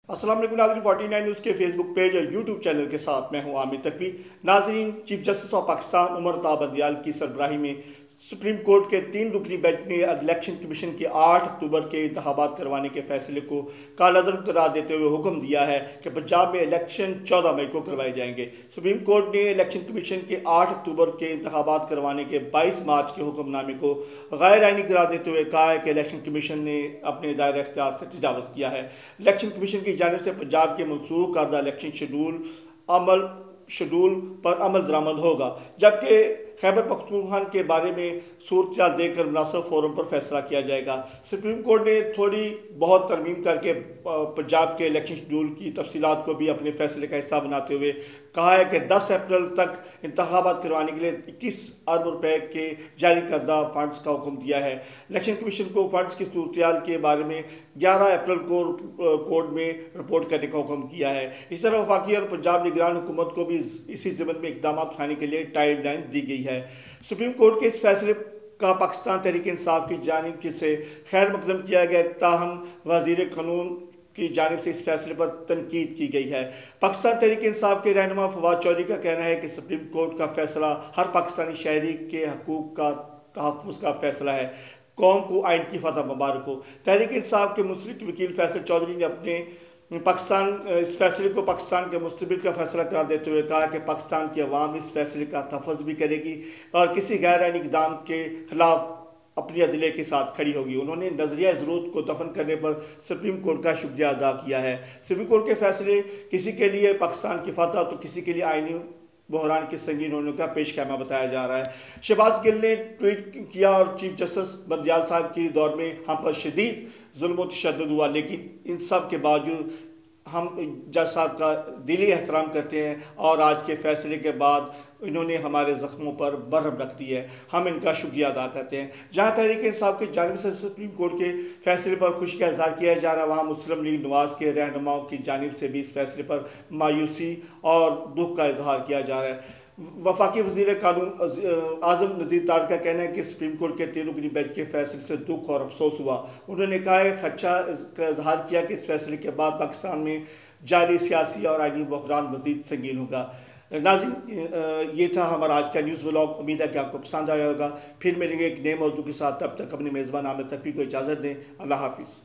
अस्सलाम वालेकुम नाज़रीन, 49 न्यूज़ के फेसबुक पेज और यूट्यूब चैनल के साथ मैं हूं आमिर तकवी। नाज़रीन, chief justice of Pakistan Umar Ata Bandial की सरबराही में सुप्रीम कोर्ट के 3 रुकनी बेंच ने इलेक्शन कमीशन के 8 अक्टूबर के इंतखाबात करवाने के फैसले को कालादम करार देते हुए हुक्म दिया है कि पंजाब में इलेक्शन 14 मई को करवाए जाएंगे। सुप्रीम कोर्ट ने इलेक्शन कमीशन के 8 अक्टूबर के इंतखाबात करवाने के 22 मार्च के हुक्मनामे को गैर आइनी करार देते हुए कहा है कि इलेक्शन कमीशन ने अपने दायरा इख्तियार से तजावज़ किया है। इलेक्शन कमीशन की जानिब से पंजाब के मनसूख करदा इलेक्शन शेड्यूल पर अमल दरामद होगा, जबकि खैबर पख्तूनख्वा के बारे में सूरत देकर मुनासिब फोरम पर फैसला किया जाएगा। सुप्रीम कोर्ट ने थोड़ी बहुत तरमीम करके पंजाब के इलेक्शन शेड्यूल की तफसीलात को भी अपने फैसले का हिस्सा बनाते हुए कहा है कि 10 अप्रैल तक इंतखाबात करवाने के लिए 21 अरब रुपए के जारी करदा फंड्स का हुक्म दिया है। इलेक्शन कमीशन को फंड्स की सूरत के बारे में 11 अप्रैल को कोर्ट में रिपोर्ट करने का हुक्म किया है। इस तरह वफाकी और पंजाब निगरान हुकूमत को भी इसी ज़मन में इकदाम उठाने के लिए टाइम लाइन दी गई है। सुप्रीम कोर्ट के इस फैसले का पाकिस्तान तहरीक इंसाफ की जानिब से खैर मकदम किया गया, ताहम वज़ीर कानून की जानिब से इस फैसले पर तनकीद की गई है। पाकिस्तान तहरीक इंसाफ के रहनुमा फवाद चौधरी का कहना है कि सुप्रीम कोर्ट का फैसला हर पाकिस्तानी शहरी के हकूक़ का तहफ़्फ़ुज़ का फैसला है। कौम को आइन की फतह मुबारक हो। तहरीक इंसाफ के मुस्लिक वकील फैसल चौधरी ने अपने इस फैसले को पाकिस्तान के मुस्तबिल का फैसला करार देते हुए कहा कि पाकिस्तान की अवाम इस फैसले का तहफ़्फ़ुज़ भी करेगी और किसी गैर आइनी इक़दाम के खिलाफ अपनी अदले के साथ खड़ी होगी। उन्होंने नज़रिया ज़रूरत को दफन करने पर सुप्रीम कोर्ट का शुक्रिया अदा किया है। सुप्रीम कोर्ट के फैसले किसी के लिए पाकिस्तान की फतह तो किसी के लिए आइनी बहरान के संगीन होने का पेश ख़ैमा बताया जा रहा है। शहबाज गिल ने ट्वीट किया और चीफ जस्टिस बंदियाल साहब के दौर में हम पर शदीद जुल्म और तशद्दुद हुआ, लेकिन इन सब के बावजूद हम जज साहब का दिली एहतराम करते हैं और आज के फैसले के बाद इन्होंने हमारे ज़ख्मों पर बर्फ़ रख दी है, हम इनका शुक्रिया अदा करते हैं। जहाँ तहरीक इंसाफ की जानिब से सुप्रीम कोर्ट के फैसले पर खुशी का इज़हार किया जा रहा है, वहाँ मुस्लिम लीग नवाज़ के रहनुमाओं की जानिब से भी इस फैसले पर मायूसी और दुख का इज़हार किया जा रहा है। वफाकी वज़ीर कानून आज़म नज़ीर तार का कहना है कि सुप्रीम कोर्ट के 3 रुकनी बेंच के फैसले से दुख और अफसोस हुआ। उन्होंने कहा है खदशा का इज़हार किया कि इस फैसले के बाद पाकिस्तान में जारी सियासी और आइनी बहरान मज़ीद संगीन होगा। नाज़रीन, ये था हमारा आज का न्यूज़ व्लॉग। उम्मीद है कि आपको पसंद आया होगा। फिर मिलेंगे एक नए मौजू के साथ। तब तक अपने मेज़बान आमिर तकवी को इजाज़त दें। अल्लाह हाफिज़।